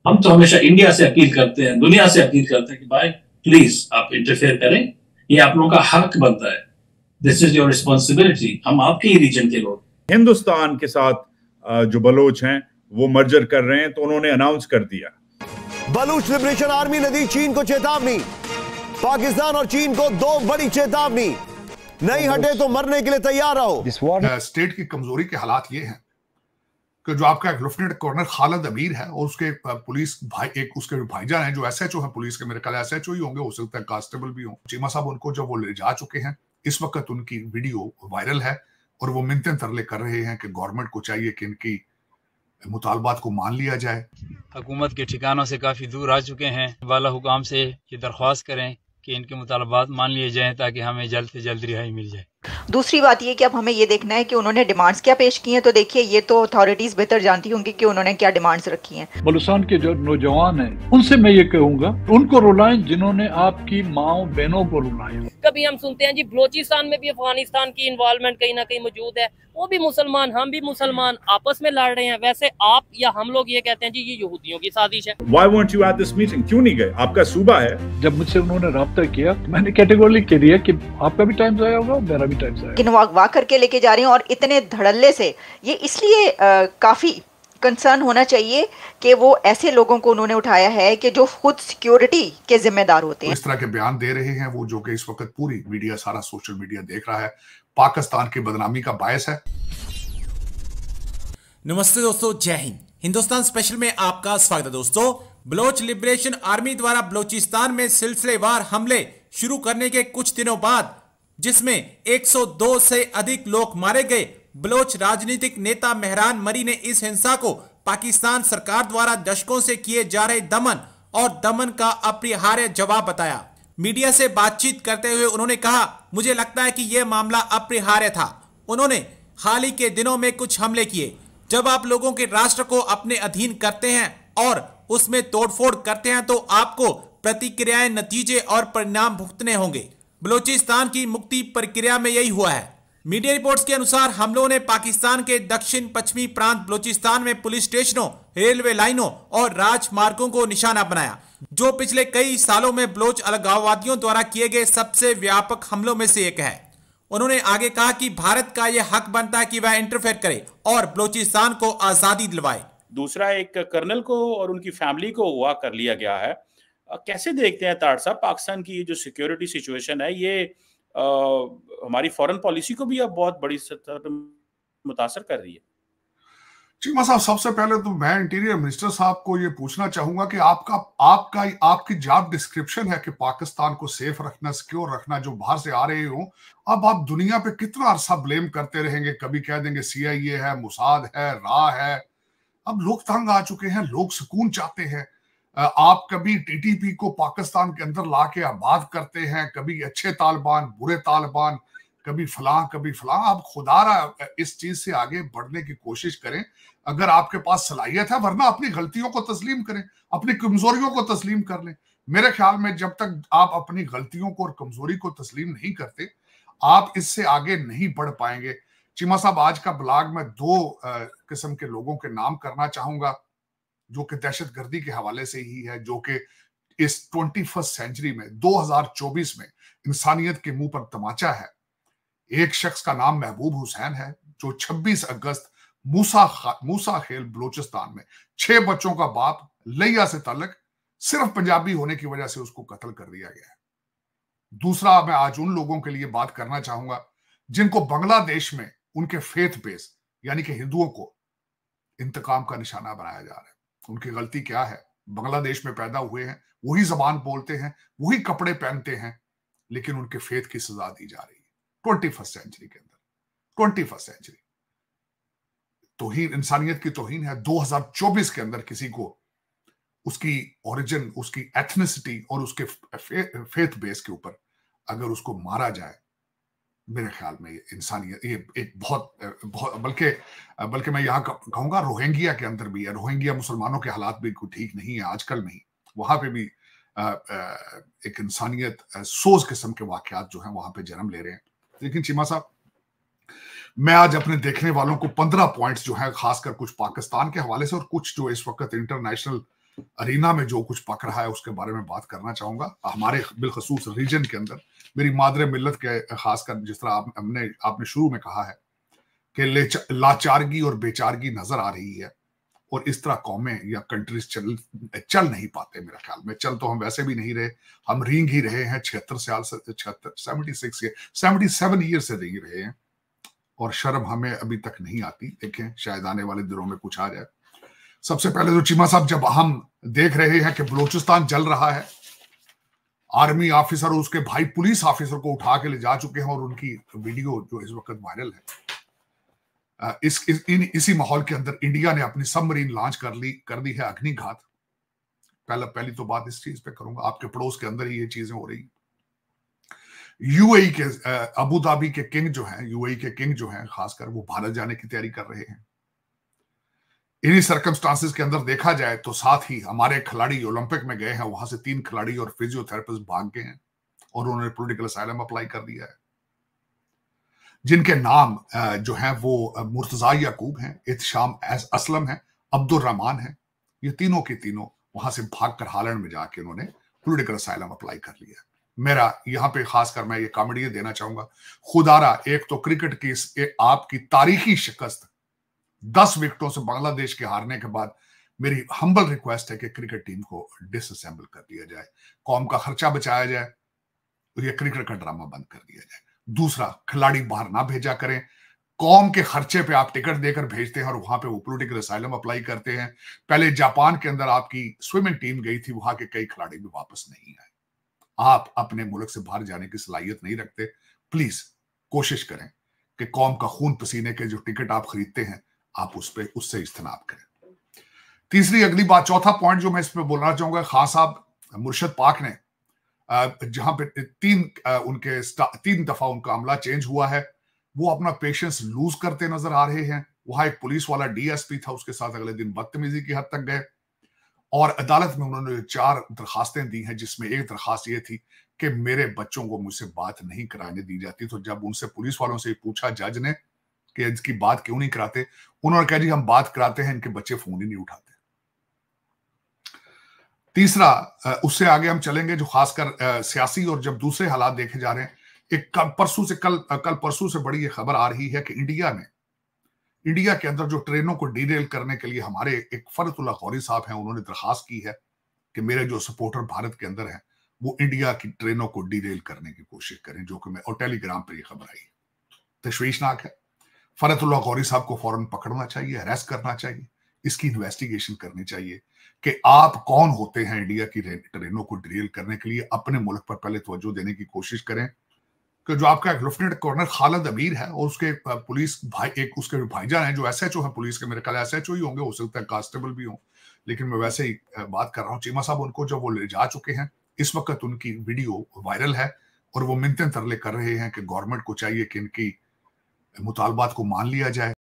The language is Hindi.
हम तो हमेशा इंडिया से अपील करते हैं, दुनिया से अपील करते हैं कि भाई प्लीज आप इंटरफेयर करें, ये आप लोगों का हक बनता है। दिस इज योर रिस्पॉन्सिबिलिटी, हम आपके ही रीजन के लोग। हिंदुस्तान के साथ जो बलोच हैं वो मर्जर कर रहे हैं, तो उन्होंने अनाउंस कर दिया। बलूच लिबरेशन आर्मी ने दी चीन को चेतावनी। पाकिस्तान और चीन को दो बड़ी चेतावनी, नहीं हटे तो मरने के लिए तैयार रहो। स्टेट की कमजोरी के हालात ये हैं कि जो आपका लेफ्टिनेंट कर्नल खालिद अमीर है और उसके पुलिस भाई, एक उसके भाईजान हैं जो एसएचओ है पुलिस के, मेरे ख्याल एसएचओ ही होंगे, हो सकता है कांस्टेबल भी हो। चीमा साहब उनको जब वो ले जा चुके हैं, इस वक्त उनकी वीडियो वायरल है और वो मिन्नतें तरले कर रहे हैं कि गवर्नमेंट को चाहिए कि इनकी मुतालबात को मान लिया जाए। हुकूमत के ठिकानों से काफी दूर आ चुके हैं। वाला हुकाम से ये दरख्वास्त करें कि इनके मुतालबात मान लिए जाएं ताकि हमें जल्द से जल्द रिहाई मिल जाए। दूसरी बात ये कि अब हमें ये देखना है कि उन्होंने डिमांड्स क्या पेश की हैं। तो देखिए, ये तो अथॉरिटीज बेहतर जानती होंगी कि उन्होंने क्या डिमांड्स रखी हैं। बलूचिस्तान के जो नौजवान हैं उनसे मैं ये कहूंगा, उनको रुलाएं जिन्होंने आपकी माओ बहनों को रुलाया। कभी हम सुनते हैं जी बलोचिस्तान में भी अफगानिस्तान की इन्वॉल्वमेंट कहीं ना कहीं मौजूद है, वो भी मुसलमान हम भी मुसलमान आपस में लड़ रहे हैं। वैसे आप या हम लोग ये कहते हैं जी ये यहूदियों की साजिश है। Why weren't you at this meeting? क्यों नहीं गए? आपका सूबा है। जब मुझसे उन्होंने राब्ता किया तो मैंने कैटेगोरिकली कह दिया कि आपका भी टाइम जाया होगा, मेरा भी टाइम जाया। कि अगवा करके लेके जा रहे हैं और इतने धड़ल्ले से, ये इसलिए काफी कंसर्न होना चाहिए कि वो ऐसे लोगों को उन्होंने उठाया है कि जो खुद सिक्योरिटी के जिम्मेदार होते हैं। इस तरह के बयान दे रहे हैं वो, जो कि इस वक्त पूरी मीडिया, सारा सोशल मीडिया देख रहा है, पाकिस्तान की बदनामी का बायस है। नमस्ते दोस्तों, जय हिंद। हिंदुस्तान स्पेशल में आपका स्वागत है दोस्तों। बलोच लिबरेशन आर्मी द्वारा बलोचिस्तान में सिलसिलेवार हमले शुरू करने के कुछ दिनों बाद, जिसमें 102 से अधिक लोग मारे गए, बलोच राजनीतिक नेता मेहरान मरी ने इस हिंसा को पाकिस्तान सरकार द्वारा दशकों से किए जा रहे दमन का अपरिहार्य जवाब बताया। मीडिया से बातचीत करते हुए उन्होंने कहा, मुझे लगता है कि यह मामला अपरिहार्य था। उन्होंने हाल ही के दिनों में कुछ हमले किए। जब आप लोगों के राष्ट्र को अपने अधीन करते हैं और उसमें तोड़फोड़ करते हैं तो आपको प्रतिक्रियाएं, नतीजे और परिणाम भुगतने होंगे। बलोचिस्तान की मुक्ति प्रक्रिया में यही हुआ है। मीडिया रिपोर्ट्स के अनुसार हमलों ने पाकिस्तान के दक्षिण पश्चिमी प्रांत बलोचिस्तान में पुलिस स्टेशनों, रेलवे लाइनों और राजमार्गों को निशाना बनाया, जो पिछले कई सालों में बलोच अलगाववादियों द्वारा किए गए सबसे व्यापक हमलों में से एक है। उन्होंने आगे कहा कि भारत का यह हक बनता है कि वह इंटरफेयर करे और बलोचिस्तान को आजादी दिलवाए। दूसरा, एक कर्नल को और उनकी फैमिली को अगवा कर लिया गया है। कैसे देखते हैं ताड़ साहब, पाकिस्तान की जो सिक्योरिटी सिचुएशन है ये हमारी फॉरेन पॉलिसी को भी अब बहुत बड़ी सतह पर मुतासर कर रही है? चीमा साहब, सबसे पहले तो मैं इंटीरियर मिनिस्टर साहब को ये पूछना चाहूंगा कि आपकी जॉब डिस्क्रिप्शन है कि पाकिस्तान को सेफ रखना, सिक्योर रखना, जो बाहर से आ रहे हो, अब आप दुनिया पे कितना अरसा ब्लेम करते रहेंगे? कभी कह देंगे CIA है, मुसाद है, रा है। अब लोग तंग आ चुके हैं, लोग सुकून चाहते हैं। आप कभी TTP को पाकिस्तान के अंदर ला के आबाद करते हैं, कभी अच्छे तालिबान, बुरे तालिबान, कभी फलां। आप खुदारा इस चीज से आगे बढ़ने की कोशिश करें अगर आपके पास सलाहियत है, वरना अपनी गलतियों को तस्लीम करें, अपनी कमजोरियों को तस्लीम कर लें। मेरे ख्याल में जब तक आप अपनी गलतियों को और कमजोरी को तस्लीम नहीं करते, आप इससे आगे नहीं बढ़ पाएंगे। चीमा साहब, आज का ब्लॉग में 2 किस्म के लोगों के नाम करना चाहूंगा, जो कि दहशतगर्दी के हवाले से ही है, जो कि इस 21वीं सेंचुरी में 2024 में इंसानियत के मुंह पर तमाचा है। एक शख्स का नाम महबूब हुसैन है, जो 26 अगस्त मूसा खेल बलूचिस्तान में 6 बच्चों का बाप, लिया से ताल्लुक, सिर्फ पंजाबी होने की वजह से उसको कत्ल कर दिया गया है। दूसरा, मैं आज उन लोगों के लिए बात करना चाहूंगा जिनको बांग्लादेश में उनके फेथ बेस यानी कि हिंदुओं को इंतकाम का निशाना बनाया जा रहा है। उनकी गलती क्या है? बांग्लादेश में पैदा हुए हैं, वही जबान बोलते हैं, वही कपड़े पहनते हैं, लेकिन उनके फेथ की सजा दी जा रही है 21वीं सेंचुरी के अंदर। 21वीं सेंचुरी तौहीन, इंसानियत की तौहीन है। 2024 के अंदर किसी को उसकी ओरिजिन, उसकी एथनिसिटी और उसके फेथ बेस के ऊपर अगर उसको मारा जाए, मेरे ख्याल में इंसानियत ये एक बहुत बल्कि मैं यहाँ कहूंगा रोहिंग्या के अंदर भी है। रोहिंग्या मुसलमानों के हालात भी कुछ ठीक नहीं है आजकल में ही, वहां पे भी एक इंसानियत सोच किस्म के वाकयात जो हैं वहां पे जन्म ले रहे हैं। लेकिन चीमा साहब, मैं आज अपने देखने वालों को 15 पॉइंट्स जो है, खासकर कुछ पाकिस्तान के हवाले से और कुछ जो इस वक्त इंटरनेशनल अरीना में जो कुछ पक रहा है उसके बारे में बात करना चाहूंगा। हमारे बिलखसूस रीजन के अंदर मेरी मादरे मिल्लत के खासकर जिस तरह आपने शुरू में कहा है कि लाचारगी और बेचारगी नजर आ रही है, और इस तरह कौमें या कंट्रीज चल नहीं पाते। मेरा ख्याल में चल तो हम वैसे भी नहीं रहे, हम रींग ही रहे हैं 77 ईयर से रींग रहे हैं, और शर्म हमें अभी तक नहीं आती। देखें शायद आने वाले दिनों में कुछ आ जाए। सबसे पहले तो चीमा साहब, जब हम देख रहे हैं कि बलूचिस्तान जल रहा है, आर्मी ऑफिसर और उसके भाई पुलिस ऑफिसर को उठा के ले जा चुके हैं, और उनकी वीडियो जो इस वक्त वायरल है, इसी माहौल के अंदर इंडिया ने अपनी सबमरीन लॉन्च कर दी है अग्निघात। पहली तो बात इस चीज पे करूंगा, आपके पड़ोस के अंदर ही ये चीजें हो रही। यूएई के अबू धाबी के किंग जो हैं, यूएई के किंग जो हैं खासकर, वो भारत जाने की तैयारी कर रहे हैं। इन्हीं सर्कमस्टांसेस के अंदर देखा जाए तो साथ ही हमारे खिलाड़ी ओलंपिक में गए हैं, वहां से 3 खिलाड़ी और फिजियोथेरेपिस्ट भाग गए हैं, और उन्होंने पॉलिटिकल असाइलम अप्लाई कर दिया है, जिनके नाम जो हैं वो मुर्तजा याकूब हैं, इत्शाम असलम है, अब्दुल रहमान है। ये तीनों के तीनों वहां से भागकर हालैंड में जाके उन्होंने पॉलिटिकल असाइलम अप्लाई कर लिया। मेरा यहाँ पे खासकर मैं ये कॉमेडी देना चाहूंगा, खुदारा एक तो क्रिकेट की आपकी तारीखी शिकस्त 10 विकेटों से बांग्लादेश के हारने के बाद मेरी हम्बल रिक्वेस्ट है कि क्रिकेट टीम को डिसअसेंबल कर दिया जाए, कौम का खर्चा बचाया जाए, और ये क्रिकेट का ड्रामा बंद कर दिया जाए। दूसरा, खिलाड़ी बाहर ना भेजा करें। कौम के खर्चे पे आप टिकट देकर भेजते हैं और वहां पे वो पॉलिटिकल असाइलम अप्लाई करते हैं। पहले जापान के अंदर आपकी स्विमिंग टीम गई थी, वहां के कई खिलाड़ी भी वापस नहीं आए। आप अपने मुल्क से बाहर जाने की सलाहियत नहीं रखते, प्लीज कोशिश करें कि कौम का खून पसीने के जो टिकट आप खरीदते हैं आप उससे इज्तनाब करें। तीसरी अगली बात, चौथा पॉइंट जो मैं इसमें बोलना चाहूंगा, खान साहब मुर्शद पाक ने जहां पे 3 दफा उनका अमला चेंज हुआ है, वो अपना पेशेंस लूज करते नजर आ रहे हैं। वहां एक पुलिस वाला डीएसपी था, उसके साथ अगले दिन बदतमीजी की हद तक गए, और अदालत में उन्होंने 4 दरखास्तें दी हैं, जिसमें एक दरखास्त ये थी कि मेरे बच्चों को मुझसे बात नहीं कराने दी जाती। तो जब उनसे पुलिस वालों से पूछा जज ने कि इसकी बात क्यों नहीं कराते, उन्होंने कहा जी हम बात कराते हैं, इनके बच्चे फोन ही नहीं उठाते। तीसरा, उससे आगे हम चलेंगे जो खासकर सियासी और जब दूसरे हालात देखे जा रहे हैं, एक कल परसों से बड़ी ये खबर आ रही है कि इंडिया के अंदर जो ट्रेनों को डीरेल करने के लिए हमारे एक फरतुल्लाह गौरी साहब हैं, उन्होंने दरखास्त की है कि मेरे जो सपोर्टर भारत के अंदर हैं वो इंडिया की ट्रेनों को डीरेल करने की कोशिश करें, जो कि मैं और टेलीग्राम पर ये खबर आई। तशवीशनाक है। फरतुल्लाह गौरी साहब को फौरन पकड़ना चाहिए, अरेस्ट करना चाहिए, इसकी इन्वेस्टिगेशन करनी चाहिए कि आप कौन होते हैं इंडिया की ट्रेनों को डीरेल करने के लिए। अपने मुल्क पर पहले तवज्जो देने की कोशिश करें कि जो आपका लेफ्टिनेंट कर्नल खालिद अमीर है और उसके पुलिस भाई, एक उसके भाईजान है जो एसएचओ है पुलिस के, मेरे ख्याल एसएचओ ही होंगे, हो सकता है कांस्टेबल भी हो, लेकिन मैं वैसे ही बात कर रहा हूँ। चीमा साहब उनको जब वो ले जा चुके हैं, इस वक्त उनकी वीडियो वायरल है और वो मिन्नतें तरले कर रहे हैं कि गवर्नमेंट को चाहिए कि इनकी मुतालबात को मान लिया जाए।